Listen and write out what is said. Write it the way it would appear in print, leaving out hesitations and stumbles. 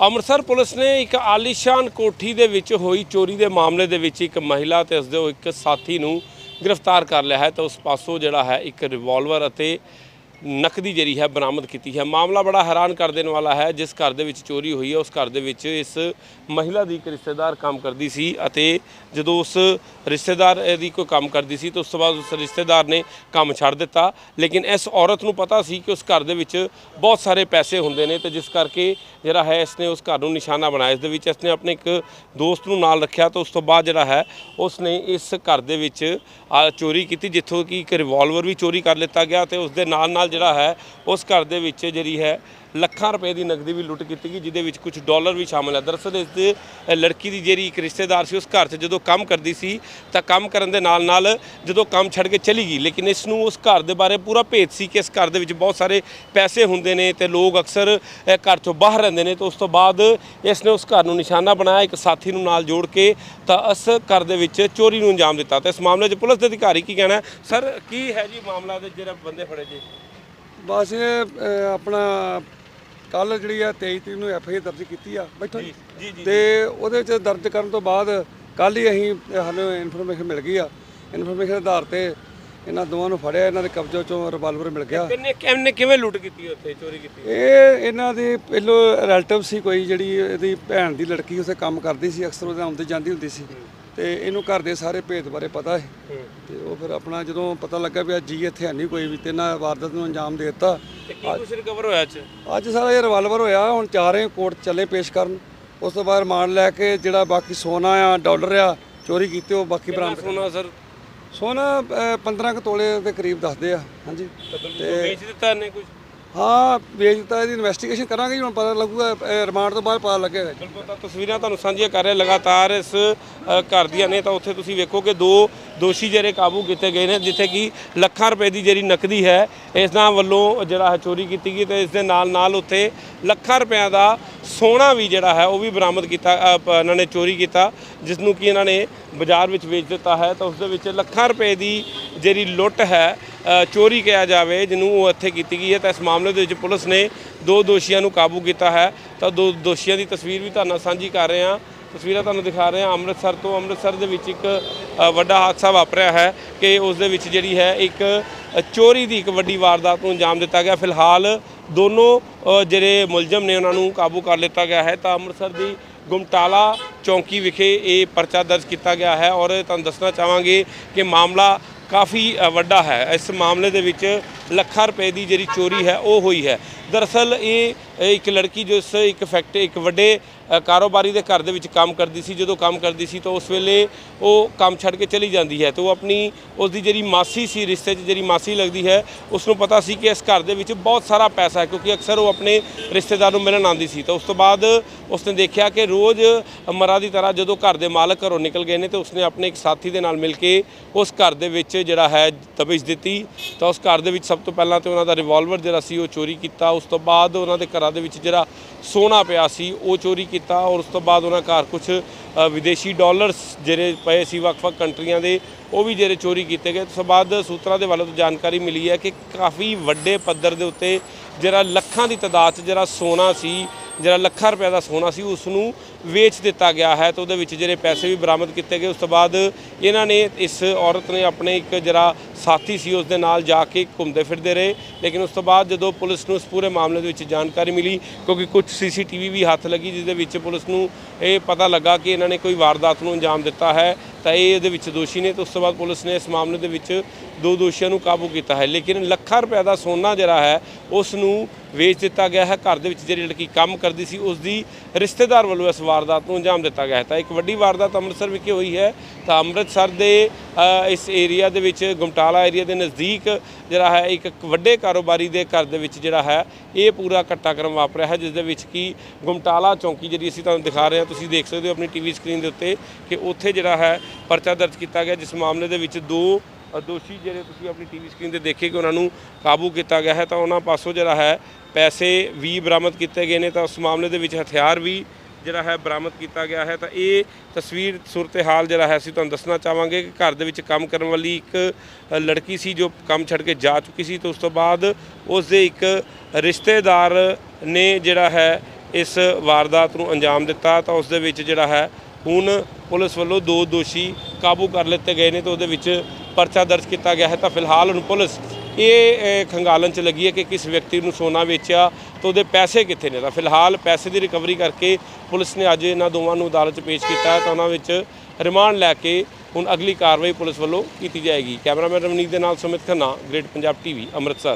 Amritsar police ਨੇ ਇੱਕ ਆਲੀਸ਼ਾਨ ਕੋਠੀ ਦੇ ਵਿੱਚ ਹੋਈ ਚੋਰੀ ਦੇ ਮਾਮਲੇ ਦੇ ਵਿੱਚ ਇੱਕ ਮਹਿਲਾ ਤੇ ਉਸਦੇ ਇੱਕ ਸਾਥੀ ਨੂੰ ਗ੍ਰਿਫਤਾਰ ਕਰ ਲਿਆ ਹੈ। ਤਾਂ ਉਸ ਪਾਸੋਂ ਜਿਹੜਾ ਹੈ ਇੱਕ ਰਿਵਾਲਵਰ ਅਤੇ ਨਕਦੀ ਜਿਹੜੀ ਹੈ ਬਰਾਮਦ ਕੀਤੀ ਹੈ। ਮਾਮਲਾ ਬੜਾ ਹੈਰਾਨ ਕਰ ਦੇਣ ਵਾਲਾ ਹੈ। ਜਿਸ ਘਰ ਦੇ ਵਿੱਚ ਚੋਰੀ ਹੋਈ ਹੈ ਉਸ ਘਰ ਦੇ ਵਿੱਚ ਇਸ ਮਹਿਲਾ ਦੀ ਇੱਕ ਰਿਸ਼ਤੇਦਾਰ ਕੰਮ ਕਰਦੀ ਸੀ ਅਤੇ ਜਦੋਂ ਉਸ ਰਿਸ਼ਤੇਦਾਰ ਦੀ ਕੋਈ ਕੰਮ ਕਰਦੀ ਸੀ ਤਾਂ ਉਸ ਤੋਂ ਬਾਅਦ ਉਸ ਰਿਸ਼ਤੇਦਾਰ ਨੇ ਕੰਮ ਛੱਡ ਦਿੱਤਾ। ਲੇਕਿਨ ਇਸ ਔਰਤ ਨੂੰ ਪਤਾ ਸੀ ਕਿ ਉਸ ਘਰ ਦੇ ਵਿੱਚ ਬਹੁਤ ਸਾਰੇ ਪੈਸੇ ਹੁੰਦੇ ਨੇ ਤੇ ਜਿਸ ਕਰਕੇ ਜਿਹੜਾ ਹੈ ਇਸਨੇ ਉਸ ਘਰ ਨੂੰ ਨਿਸ਼ਾਨਾ ਬਣਾਇਆ। ਇਸ ਦੇ ਵਿੱਚ ਇਸਨੇ ਆਪਣੇ ਇੱਕ ਦੋਸਤ ਨੂੰ ਨਾਲ ਰੱਖਿਆ ਤਾਂ ਉਸ ਤੋਂ ਬਾਅਦ ਜਿਹੜਾ ਹੈ ਉਸਨੇ ਇਸ ਘਰ ਦੇ ਵਿੱਚ ਚੋਰੀ ਕੀਤੀ, ਜਿੱਥੋਂ ਕਿ ਇੱਕ ਰਿਵਾਲਵਰ ਵੀ ਚੋਰੀ ਕਰ ਲਿੱਤਾ ਗਿਆ ਤੇ ਉਸ ਦੇ ਨਾਲ ਜਿਹੜਾ ਹੈ ਉਸ ਘਰ ਦੇ ਵਿੱਚ ਜਿਹੜੀ ਹੈ ਲੱਖਾਂ ਰੁਪਏ ਦੀ ਨਕਦੀ ਵੀ ਲੁੱਟ ਕੀਤੀ ਗਈ, ਜਿਹਦੇ ਵਿੱਚ ਕੁਝ ਡਾਲਰ ਵੀ ਸ਼ਾਮਲ ਹੈ। ਦਰਅਸਲ ਇਸ ਦੇ ਲੜਕੀ ਦੀ ਜਿਹੜੀ ਇੱਕ ਰਿਸ਼ਤੇਦਾਰ ਸੀ ਉਸ ਘਰ 'ਚ ਜਦੋਂ ਕੰਮ ਕਰਦੀ ਸੀ ਤਾਂ ਕੰਮ ਕਰਨ ਦੇ ਨਾਲ ਜਦੋਂ ਕੰਮ ਛੱਡ ਕੇ ਚਲੀ ਗਈ, ਲੇਕਿਨ ਇਸ ਨੂੰ ਉਸ ਘਰ ਦੇ ਬਾਰੇ ਪੂਰਾ ਭੇਤ ਸੀ ਕਿ ਇਸ ਘਰ ਦੇ ਵਿੱਚ ਬਹੁਤ ਸਾਰੇ ਪੈਸੇ ਹੁੰਦੇ ਨੇ ਤੇ ਲੋਕ ਅਕਸਰ ਘਰ 'ਚੋਂ ਬਾਹਰ ਰਹਿੰਦੇ ਨੇ। ਤਾਂ ਉਸ ਤੋਂ ਬਾਅਦ ਇਸ ਨੇ ਉਸ ਘਰ ਨੂੰ ਨਿਸ਼ਾਨਾ ਬਣਾਇਆ, ਇੱਕ ਸਾਥੀ ਨੂੰ ਨਾਲ ਜੋੜ ਕੇ ਤਾਂ ਇਸ ਘਰ ਦੇ ਵਿੱਚ ਚੋਰੀ ਨੂੰ ਅੰਜਾਮ ਦਿੱਤਾ। ਤਾਂ ਇਸ ਮਾਮਲੇ 'ਚ ਪੁਲਿਸ ਦੇ ਅਧਿਕਾਰੀ ਕੀ ਕਹਿਣਾ ਸਰ, ਕੀ ਹੈ ਜੀ ਮਾਮਲਾ ਦੇ ਜਿਹੜੇ ਬੰਦੇ ਫੜੇ ਜੀ? ਬਸ ਇਹ ਆਪਣਾ ਕੱਲ ਜਿਹੜੀ ਆ 23 ਤਰੀਕ ਨੂੰ ਐਫ ਆਈ ਆਰ ਦਰਜ ਕੀਤੀ ਆ ਬੈਠੋ ਤੇ ਉਹਦੇ ਵਿੱਚ ਦਰਜ ਕਰਨ ਤੋਂ ਬਾਅਦ ਕੱਲ ਹੀ ਅਸੀਂ ਸਾਨੂੰ ਇਨਫੋਰਮੇਸ਼ਨ ਮਿਲ ਗਈ ਆ। ਇਨਫੋਰਮੇਸ਼ਨ ਦੇ ਆਧਾਰ ਤੇ ਇਹਨਾਂ ਦੋਵਾਂ ਨੂੰ ਫੜਿਆ। ਇਹਨਾਂ ਦੇ ਕਬਜ਼ੇ ਚੋਂ ਰਿਵਾਲਵਰ ਮਿਲ ਗਿਆ। ਕਿਵੇਂ ਲੁੱਟ ਕੀਤੀ ਉੱਥੇ, ਚੋਰੀ ਕੀਤੀ? ਇਹ ਇਹਨਾਂ ਦੇ ਪਹਿਲੋਂ ਰਿਲੇਟਿਵ ਸੀ ਕੋਈ, ਜਿਹੜੀ ਇਹਦੀ ਭੈਣ ਦੀ ਲੜਕੀ ਉੱਥੇ ਕੰਮ ਕਰਦੀ ਸੀ, ਅਕਸਰ ਉਹਦੇ ਆਉਂਦੀ ਜਾਂਦੀ ਹੁੰਦੀ ਸੀ ਤੇ ਇਹਨੂੰ ਘਰ ਦੇ ਸਾਰੇ ਭੇਦ ਬਾਰੇ ਪਤਾ ਹੈ ਤੇ ਉਹ ਫਿਰ ਆਪਣਾ ਜਦੋਂ ਪਤਾ ਲੱਗਾ ਵੀ ਅੱਜ ਇੱਥੇ ਹੈ ਨਹੀਂ ਕੋਈ ਵੀ ਤੇ ਇਹਨਾਂ ਵਾਰਦਾਤ ਨੂੰ ਅੰਜਾਮ ਦੇ ਦਿੱਤਾ। ਕੀ ਕੁਝ ਰਿਕਵਰ ਹੋਇਆ ਅੱਜ ਸਾਰਾ ਇਹ ਰਿਵਾਲਵਰ ਹੋਇਆ। ਹੁਣ ਜਾ ਰਹੇ ਕੋਰਟ ਚੱਲੇ ਪੇਸ਼ ਕਰਨ, ਉਸ ਤੋਂ ਬਾਅਦ ਰਿਮਾਂਡ ਲੈ ਕੇ ਜਿਹੜਾ ਬਾਕੀ ਸੋਨਾ ਆ ਡਾਲਰ ਆ ਚੋਰੀ ਕੀਤੇ ਉਹ ਬਾਕੀ ਬਰਾਮਦ। ਸੋਨਾ ਸਰ ਸੋਨਾ 15 ਕੁ ਤੋਲੇ ਦੇ ਕਰੀਬ ਦੱਸਦੇ ਆ। ਹਾਂਜੀ ਤੇ ਵੇਚ ਦਿੱਤਾ ਇਹਨੇ ਕੁਝ? ਹਾਂ ਵੇਚ ਦਿੱਤਾ। ਇਹਦੀ ਇਨਵੈਸਟੀਗੇਸ਼ਨ ਕਰਾਂਗੇ, ਹੁਣ ਪਤਾ ਲੱਗੂਗਾ, ਰਿਮਾਂਡ ਤੋਂ ਬਾਅਦ ਪਤਾ ਲੱਗੇਗਾ। ਬਿਲਕੁਲ, ਤਾਂ ਤਸਵੀਰਾਂ ਤੁਹਾਨੂੰ ਸਾਂਝੀਆਂ ਕਰ ਰਹੇ ਲਗਾਤਾਰ ਇਸ ਘਰ ਦੀਆਂ ਨੇ। ਤਾਂ ਉੱਥੇ ਤੁਸੀਂ ਵੇਖੋ ਕਿ ਦੋ ਦੋਸ਼ੀ ਜਿਹੜੇ ਕਾਬੂ ਕੀਤੇ ਗਏ ਨੇ, ਜਿੱਥੇ ਕਿ ਲੱਖਾਂ ਰੁਪਏ ਦੀ ਜਿਹੜੀ ਨਕਦੀ ਹੈ ਇਸ ਨਾਲ ਵੱਲੋਂ ਜਿਹੜਾ ਹੈ ਚੋਰੀ ਕੀਤੀ ਗਈ ਤੇ ਇਸ ਦੇ ਨਾਲ ਉੱਥੇ ਲੱਖਾਂ ਰੁਪਇਆਂ ਦਾ ਸੋਨਾ ਵੀ ਜਿਹੜਾ ਹੈ ਉਹ ਵੀ ਬਰਾਮਦ ਕੀਤਾ। ਇਹਨਾਂ ਨੇ ਚੋਰੀ ਕੀਤਾ, ਜਿਸ ਨੂੰ ਕਿ ਇਹਨਾਂ ਨੇ ਬਾਜ਼ਾਰ ਵਿੱਚ ਵੇਚ ਦਿੱਤਾ ਹੈ। ਤਾਂ ਉਸ ਦੇ ਵਿੱਚ ਲੱਖਾਂ ਰੁਪਏ ਦੀ ਜਿਹੜੀ ਲੁੱਟ ਹੈ, ਚੋਰੀ ਕਿਹਾ ਜਾਵੇ ਜਿਹਨੂੰ, ਉਹ ਇੱਥੇ ਕੀਤੀ ਗਈ ਹੈ। ਤਾਂ ਇਸ ਮਾਮਲੇ ਦੇ ਵਿੱਚ ਪੁਲਿਸ ਨੇ ਦੋ ਦੋਸ਼ੀਆਂ ਨੂੰ ਕਾਬੂ ਕੀਤਾ ਹੈ। ਤਾਂ ਦੋ ਦੋਸ਼ੀਆਂ ਦੀ ਤਸਵੀਰ ਵੀ ਤੁਹਾਨੂੰ ਨਾਲ ਸਾਂਝੀ ਕਰ ਰਹੇ ਹਾਂ। ਤਸਵੀਰਾਂ ਤੁਹਾਨੂੰ ਦਿਖਾ ਰਹੇ ਹਾਂ ਅੰਮ੍ਰਿਤਸਰ ਤੋਂ। ਅੰਮ੍ਰਿਤਸਰ ਦੇ ਵਿੱਚ ਇੱਕ ਵੱਡਾ ਹਾਦਸਾ ਵਾਪਰਿਆ ਹੈ ਕਿ ਉਸ ਦੇ ਵਿੱਚ ਜਿਹੜੀ ਹੈ ਇੱਕ ਚੋਰੀ ਦੀ ਇੱਕ ਵੱਡੀ ਵਾਰਦਾਤ ਨੂੰ ਅੰਜਾਮ ਦਿੱਤਾ ਗਿਆ। ਫਿਲਹਾਲ ਦੋਨੋਂ ਜਿਹੜੇ ਮੁਲਜ਼ਮ ਨੇ ਉਹਨਾਂ ਨੂੰ ਕਾਬੂ ਕਰ ਲਿੱਤਾ ਗਿਆ ਹੈ। ਤਾਂ ਅੰਮ੍ਰਿਤਸਰ ਦੀ ਗੁਮਟਾਲਾ ਚੌਂਕੀ ਵਿਖੇ ਇਹ ਪਰਚਾ ਦਰਜ ਕੀਤਾ ਗਿਆ ਹੈ ਔਰ ਤੁਹਾਨੂੰ ਦੱਸਣਾ ਚਾਹਾਂਗੇ ਕਿ ਮਾਮਲਾ ਕਾਫੀ ਵੱਡਾ ਹੈ। ਇਸ ਮਾਮਲੇ ਦੇ ਵਿੱਚ ਲੱਖਾਂ ਰੁਪਏ ਦੀ ਜਿਹੜੀ ਚੋਰੀ ਹੈ ਉਹ ਹੋਈ ਹੈ। ਦਰਅਸਲ ਇਹ ਇੱਕ ਲੜਕੀ ਜੋ ਇੱਕ ਵੱਡੇ ਕਾਰੋਬਾਰੀ ਦੇ ਘਰ ਦੇ ਵਿੱਚ ਕੰਮ ਕਰਦੀ ਸੀ। ਜਦੋਂ ਕੰਮ ਕਰਦੀ ਸੀ ਤਾਂ ਉਸ ਵੇਲੇ ਉਹ ਕੰਮ ਛੱਡ ਕੇ ਚਲੀ ਜਾਂਦੀ ਹੈ ਤਾਂ ਉਹ ਉਸ ਦੀ ਜਿਹੜੀ ਮਾਸੀ ਸੀ, ਰਿਸ਼ਤੇ 'ਚ ਜਿਹੜੀ ਮਾਸੀ ਲੱਗਦੀ ਹੈ, ਉਸ ਨੂੰ ਪਤਾ ਸੀ ਕਿ ਇਸ ਘਰ ਦੇ ਵਿੱਚ ਬਹੁਤ ਸਾਰਾ ਪੈਸਾ ਹੈ, ਕਿਉਂਕਿ ਅਕਸਰ ਉਹ ਆਪਣੇ ਰਿਸ਼ਤੇਦਾਰ ਨੂੰ ਮਿਲਣ ਆਉਂਦੀ ਸੀ। ਤਾਂ ਉਸ ਤੋਂ ਬਾਅਦ ਉਸਨੇ ਦੇਖਿਆ ਕਿ ਰੋਜ਼ ਮਰਾਂ ਦੀ ਤਰ੍ਹਾਂ ਜਦੋਂ ਘਰ ਦੇ ਮਾਲਕ ਘਰੋਂ ਨਿਕਲ ਗਏ ਨੇ ਤਾਂ ਉਸਨੇ ਆਪਣੇ ਇੱਕ ਸਾਥੀ ਦੇ ਨਾਲ ਮਿਲ ਕੇ ਉਸ ਘਰ ਦੇ ਵਿੱਚ ਜਿਹੜਾ ਹੈ ਦਬਿਸ਼ ਦਿੱਤੀ। ਤਾਂ ਉਸ ਘਰ ਦੇ ਵਿੱਚ ਸਭ ਤੋਂ ਪਹਿਲਾਂ ਤਾਂ ਉਹਨਾਂ ਦਾ ਰਿਵਾਲਵਰ ਜਿਹੜਾ ਸੀ ਉਹ ਚੋਰੀ ਕੀਤਾ। ਉਸ ਤੋਂ ਬਾਅਦ ਉਹਨਾਂ ਦੇ ਘਰਾਂ ਦੇ ਵਿੱਚ ਜਿਹੜਾ ਸੋਨਾ ਪਿਆ ਸੀ ਉਹ ਚੋਰੀ ਕੀਤਾ ਔਰ ਉਸ ਤੋਂ ਬਾਅਦ ਉਹਨਾਂ ਘਰ ਕੁਝ ਵਿਦੇਸ਼ੀ ਡਾਲਰਸ ਜਿਹੜੇ ਪਏ ਸੀ ਵੱਖ-ਵੱਖ ਕੰਟਰੀਆਂ ਦੇ, ਉਹ ਵੀ ਜਿਹੜੇ ਚੋਰੀ ਕੀਤੇ ਗਏ। ਉਸ ਤੋਂ ਬਾਅਦ ਸੂਤਰਾਂ ਦੇ ਵੱਲੋਂ ਜਾਣਕਾਰੀ ਮਿਲੀ ਹੈ ਕਿ ਕਾਫੀ ਵੱਡੇ ਪੱਧਰ ਦੇ ਉੱਤੇ ਜਿਹੜਾ ਲੱਖਾਂ ਦੀ ਤਾਦਾਦ 'ਚ ਜਿਹੜਾ ਸੋਨਾ ਸੀ, ਜਿਹੜਾ ਲੱਖਾਂ ਰੁਪਏ ਦਾ ਸੋਨਾ ਸੀ, ਉਸ ਨੂੰ ਵੇਚ ਦਿੱਤਾ ਗਿਆ ਹੈ। ਤਾਂ ਉਹਦੇ ਵਿੱਚ ਜਿਹੜੇ ਪੈਸੇ ਵੀ ਬਰਾਮਦ ਕੀਤੇ ਗਏ। ਉਸ ਤੋਂ ਬਾਅਦ ਇਹਨਾਂ ਨੇ, ਇਸ ਔਰਤ ਨੇ ਆਪਣੇ ਇੱਕ ਜਿਹੜਾ ਸਾਥੀ ਸੀ ਉਸ ਦੇ ਨਾਲ ਜਾ ਕੇ ਘੁੰਮਦੇ ਫਿਰਦੇ ਰਹੇ। ਲੇਕਿਨ ਉਸ ਤੋਂ ਬਾਅਦ ਜਦੋਂ ਪੁਲਿਸ ਨੂੰ ਇਸ ਪੂਰੇ ਮਾਮਲੇ ਦੇ ਵਿੱਚ ਜਾਣਕਾਰੀ ਮਿਲੀ, ਕਿਉਂਕਿ ਕੁਝ CCTV ਵੀ ਹੱਥ ਲੱਗੀ ਜਿਸ ਦੇ ਵਿੱਚ ਪੁਲਿਸ ਨੂੰ ਇਹ ਪਤਾ ਲੱਗਾ ਕਿ ਇਹਨਾਂ ਨੇ ਕੋਈ ਵਾਰਦਾਤ ਨੂੰ ਅੰਜਾਮ ਦਿੱਤਾ ਹੈ ਤਾਂ ਇਹ ਇਹਦੇ ਵਿੱਚ ਦੋਸ਼ੀ ਨੇ। ਤਾਂ ਉਸ ਤੋਂ ਬਾਅਦ ਪੁਲਿਸ ਨੇ ਇਸ ਮਾਮਲੇ ਦੇ ਵਿੱਚ ਦੋ ਦੋਸ਼ੀਆਂ ਨੂੰ ਕਾਬੂ ਕੀਤਾ ਹੈ। ਲੇਕਿਨ ਲੱਖਾਂ ਰੁਪਏ ਦਾ ਸੋਨਾ ਜਿਹੜਾ ਹੈ ਉਸ ਨੂੰ ਵੇਚ ਦਿੱਤਾ ਗਿਆ ਹੈ। ਘਰ ਦੇ ਵਿੱਚ ਜਿਹੜੀ ਲੜਕੀ ਕੰਮ ਕਰਦੀ ਸੀ ਉਸ ਦੀ ਰਿਸ਼ਤੇਦਾਰ ਵੱਲੋਂ ਇਸ ਵਾਰਦਾਤ ਨੂੰ ਅੰਜਾਮ ਦਿੱਤਾ ਗਿਆ ਹੈ। ਤਾਂ ਇੱਕ ਵੱਡੀ ਵਾਰਦਾਤ ਅੰਮ੍ਰਿਤਸਰ ਵਿਖੇ ਹੋਈ ਹੈ। ਤਾਂ ਅੰਮ੍ਰਿਤਸਰ ਦੇ ਇਸ ਏਰੀਆ ਦੇ ਵਿੱਚ ਗੁਮਟਾਲਾ ਏਰੀਆ ਦੇ ਨਜ਼ਦੀਕ ਜਿਹੜਾ ਹੈ ਇੱਕ ਵੱਡੇ ਕਾਰੋਬਾਰੀ ਦੇ ਘਰ ਦੇ ਵਿੱਚ ਜਿਹੜਾ ਹੈ ਇਹ ਪੂਰਾ ਘਟਨਾਕ੍ਰਮ ਵਾਪਰਿਆ ਹੈ, ਜਿਸ ਦੇ ਵਿੱਚ ਕਿ ਗੁਮਟਾਲਾ ਚੌਂਕੀ ਜਿਹੜੀ ਅਸੀਂ ਤੁਹਾਨੂੰ ਦਿਖਾ ਰਹੇ ਹਾਂ, ਤੁਸੀਂ ਦੇਖ ਸਕਦੇ ਹੋ ਆਪਣੀ TV ਸਕਰੀਨ ਦੇ ਉੱਤੇ ਕਿ ਉੱਥੇ ਜਿਹੜਾ ਹੈ ਪਰਚਾ ਦਰਜ ਕੀਤਾ ਗਿਆ, ਜਿਸ ਮਾਮਲੇ ਦੇ ਵਿੱਚ ਦੋ ਦੋਸ਼ੀ ਜਿਹੜੇ ਤੁਸੀਂ ਆਪਣੀ TV ਸਕਰੀਨ ਤੇ ਦੇਖੇ ਕਿ ਉਹਨਾਂ ਨੂੰ ਕਾਬੂ ਕੀਤਾ ਗਿਆ ਹੈ। ਤਾਂ ਉਹਨਾਂ ਪਾਸੋਂ ਜਿਹੜਾ ਹੈ ਪੈਸੇ ਵੀ ਬਰਾਮਦ ਕੀਤੇ ਗਏ ਨੇ। ਤਾਂ ਉਸ ਮਾਮਲੇ ਦੇ ਵਿੱਚ ਹਥਿਆਰ ਵੀ ਜਿਹੜਾ ਹੈ ਬਰਾਮਦ ਕੀਤਾ ਗਿਆ ਹੈ। ਤਾਂ ਇਹ ਤਸਵੀਰ ਸੂਰਤ ਹਾਲ ਜਿਹੜਾ ਹੈ ਅਸੀਂ ਤੁਹਾਨੂੰ ਦੱਸਣਾ ਚਾਹਾਂਗੇ ਕਿ ਘਰ ਦੇ ਵਿੱਚ ਕੰਮ ਕਰਨ ਵਾਲੀ ਇੱਕ ਲੜਕੀ ਸੀ ਜੋ ਕੰਮ ਛੱਡ ਕੇ ਜਾ ਚੁੱਕੀ ਸੀ। ਤਾਂ ਉਸ ਤੋਂ ਬਾਅਦ ਉਸ ਦੇ ਇੱਕ ਰਿਸ਼ਤੇਦਾਰ ਨੇ ਜਿਹੜਾ ਹੈ ਇਸ ਵਾਰਦਾਤ ਨੂੰ ਅੰਜਾਮ ਦਿੱਤਾ ਤਾਂ ਉਸ ਦੇ ਵਿੱਚ ਜਿਹੜਾ ਹੈ ਹੁਣ ਪੁਲਿਸ ਵੱਲੋਂ 2 ਦੋਸ਼ੀ ਕਾਬੂ ਕਰ ਲਿੱਤੇ ਗਏ ਨੇ ਤੇ ਉਹਦੇ ਵਿੱਚ ਪਰਚਾ ਦਰਜ ਕੀਤਾ ਗਿਆ ਹੈ। ਤਾਂ ਫਿਲਹਾਲ ਹੁਣ ਪੁਲਿਸ ਇਹ ਖੰਗਾਲਣ 'ਚ ਲੱਗੀ ਹੈ ਕਿ ਕਿਸ ਵਿਅਕਤੀ ਨੂੰ ਸੋਨਾ ਵੇਚਿਆ ਤਾਂ ਉਹਦੇ ਪੈਸੇ ਕਿੱਥੇ ਨੇ। ਤਾਂ ਫਿਲਹਾਲ ਪੈਸੇ ਦੀ ਰਿਕਵਰੀ ਕਰਕੇ ਪੁਲਿਸ ਨੇ ਅੱਜ ਇਹਨਾਂ ਦੋਵਾਂ ਨੂੰ ਅਦਾਲਤ 'ਚ ਪੇਸ਼ ਕੀਤਾ ਹੈ ਤਾਂ ਉਹਨਾਂ ਵਿੱਚ ਰਿਮਾਂਡ ਲੈ ਕੇ ਹੁਣ ਅਗਲੀ ਕਾਰਵਾਈ ਪੁਲਿਸ ਵੱਲੋਂ ਕੀਤੀ ਜਾਏਗੀ। ਕੈਮਰਾਮੈਨ ਰਵਨੀਤ ਦੇ ਨਾਲ ਸੁਮਿਤ ਖੰਨਾ, ਗ੍ਰੇਟ ਪੰਜਾਬ TV, ਅੰਮ੍ਰਿਤਸਰ।